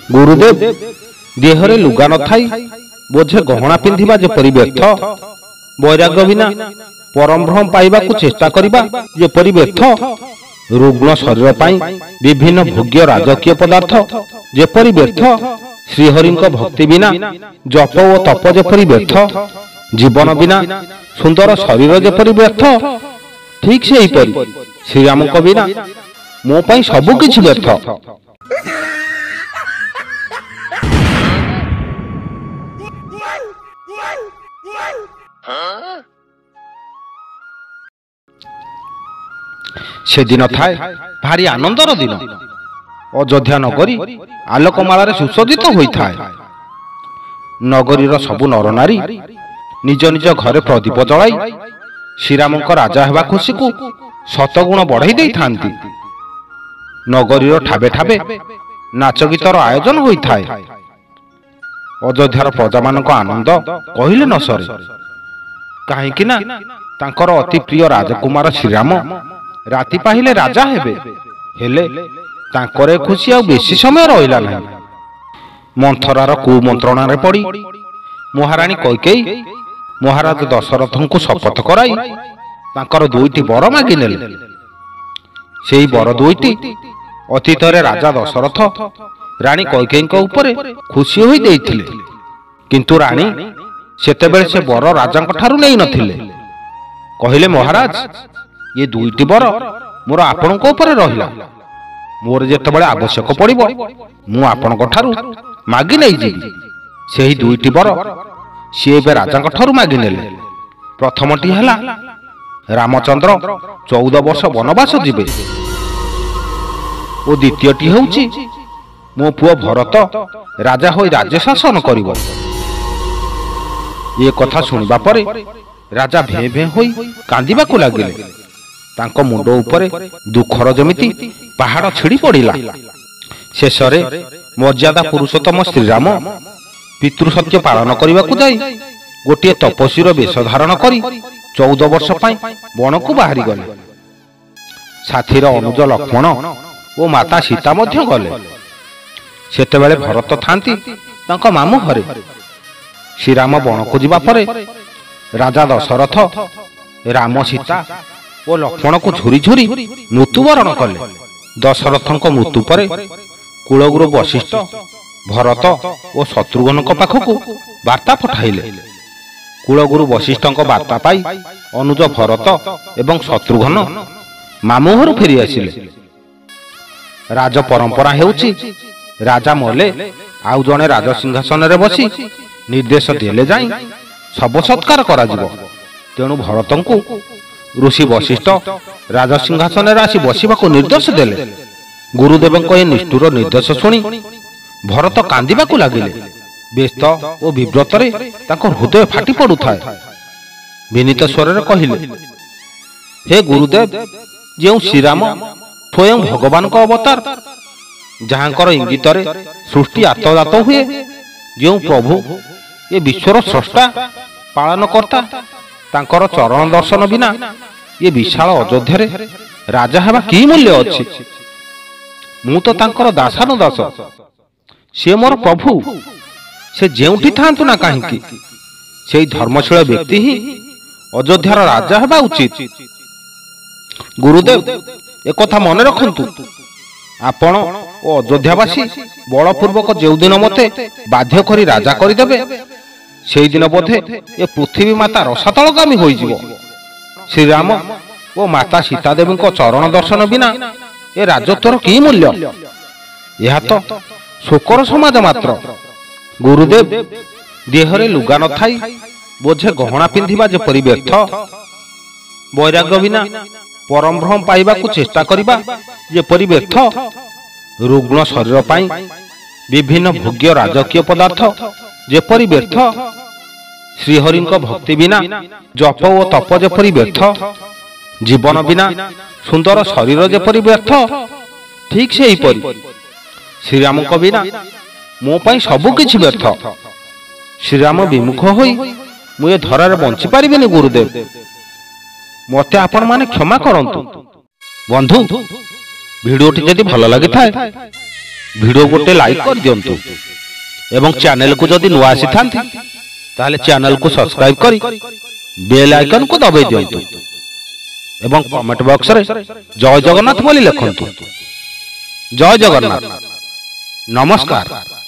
गुरुदेव देहरे लुगा न थाई बोझे गहना पिंधिबा जेपरि व्यर्थ, वैराग्य बिना परम भ्रम पाइबा को चेष्टा करिबा जेपरि व्यर्थ, रुग्ण शरीर पाई विभिन्न भोग्य राजकीय पदार्थ जेपरि व्यर्थ, श्रीहरिंक भक्ति बिना जप ओ तप जेपरि व्यर्थ, जीवन बिना सुंदर शरीर जेपरि व्यर्थ, ठीक से श्रीराम बिना मो पाई सबु किछि व्यर्थ। से दिन थाए भारी आनंदर दिन। अयोध्या नगरी आलोकमालारे सुशोभित होता है। नगरीर सबु नर नारी निज निज घरे प्रदीप जलाई श्रीरामक राजा हेबा खुशी को शतगुण बढ़ाई दे थांती। नगरीर ठाबे ठाबे नाच गीतर आयोजन होता है। अयोध्यार प्रजा मानक आनंद कहिले न सरे। कहीं ना तांकर अति प्रिय राजकुमार श्रीराम राति पाहिले राजा हेबे, हेले तांकर खुशी आ बेसी समय रहिला नहीं। मंथरार कुमंत्रणार पड़ी महाराणी कैकेयी महाराज दशरथ को शपथ कराई तांकर दुईटी वर मागी नेले। सेही वर दुईटी अतीतरे राजा दशरथ रानी कैकेयी उपरे खुशी होई देइथिले, किंतु रानी सेतेबेले से वर राजा ठारू नै नथिले। कहिले महाराज ये दुईटी वर मोर आपणक उपरे रहिला, मोर जेतेबेले आवश्यक पड़िबो मु आपणक ठारू मागी नै जिबी। सेही दुईटी वर सी एबे राजा ठारू मागी नेले। प्रथमटी हला रामचंद्र 14 वर्ष वनवास जिबे ओ द्वितीयटी होउची मो पुओ भरत राजा होई राज्य शासन करिवो। ये कथा सुनिबा परे राजा भे भे होई कांदिबा को लागिले। तांको मुंडो उपरे दुखर जमिति पहाड़ छिड़ी पड़िला। शेषरे मर्यादा पुरुषोत्तम श्रीराम पितृसत्य पालन करने को जाई गोटे तपस्वीर वेश धारण करी 14 वर्ष पाई वन को बाहरी गले। साथीर अनुज लक्ष्मण ओ माता सीता मध्य गले। सेतेबेले भरत थांती तांको मामू घरे। श्रीराम वन को जिबा परे राजा दशरथ राम सीता ओ लक्ष्मण को झुरी झुरी मृत्युवरण कले। दशरथ मृत्यु पर कुलगुरु वशिष्ठ भरत और शत्रुघ्न पाखक वार्ता पठाइले। कुलगुरु वशिष्ठ वार्ता पाई अनुज भरत एवं शत्रुघ्न मामू घर फेरी आसिले। राज परंपरा हेउची राजा मले आउ जने राज सिंहासन रे बसी निर्देश देले जाई सब सत्कार करा जिवो। तेणु भरत को ऋषि वशिष्ठ राज सिंहासन रे आसी बसिबा को निर्देश देले। गुरुदेव ए निष्ठुर निर्देश सुनी भरत कांदिबा को लागिले। व्यस्त और विव्रत रे ताको हृदय फाटी पड़ुथाए। विनीत स्वर रे कहिले, हे गुरुदेव, जेउ श्रीराम स्वयं भगवान को अवतार जहांकर इंगित रे सृष्टि आत्मजात हुए, जेउ प्रभु ये विश्वर स्रष्टा पालन करता तांकर चरण दर्शन बिना ये विशाल अयोध्या रे राजा हेबा की मूल्य अछि। मु तो तांकर दासानुदास, से मोर प्रभु। से जेउठी थांतु ना काहींकी से धर्मशील व्यक्ति ही अयोध्यार राजा हेबा उचित। गुरुदेव एक कथा मन रखंतु, आपण ओ अयोध्यावासी बलपूर्वक जेउ दिन मते बाध्य करी राजा करिदेबे से दिन बोधे ए पृथ्वी माता रसातलगामी होई जिवो। श्रीराम ओ माता सीता देवी को चरण दर्शन बिना ए राजत्वर की मूल्य? यह तो शोकर समाज मात्र। गुरुदेव देहरे लुगा न थाई बोझे गहना पिंधिबा जेपरि व्यर्थ, वैराग्य बिना परम भ्रम पाइबा को चेष्टा करिबा जेपरि व्यर्थ, रुग्ण शरीर पाई विभिन्न भोग्य राजकीय पदार्थ जेपरि व्यर्थ, श्रीहरिंक भक्ति बिना जप ओ तप जेपरि व्यर्थ, जीवन बिना सुंदर शरीर जेपरि व्यर्थ, ठीक से श्रीराम बिना मो पाई सबु किछि व्यर्थ। श्रीराम विमुख होई मु ए धरारे बंची पारिबेनि। गुरुदेव मते आपण माने क्षमा करंतु। बंधु भिडियोटी जदि भल लगी थाए वीडियो गोटे लाइक कर दियंतु एवं चैनल को जदि नुआ आसी थांती ताहले चैनल को सब्सक्राइब करी बेल आइकन को दबाई दियंतु एवं कमेंट बॉक्स रे जय जगन्नाथ बोली लिखंतु। जय जगन्नाथ। नमस्कार।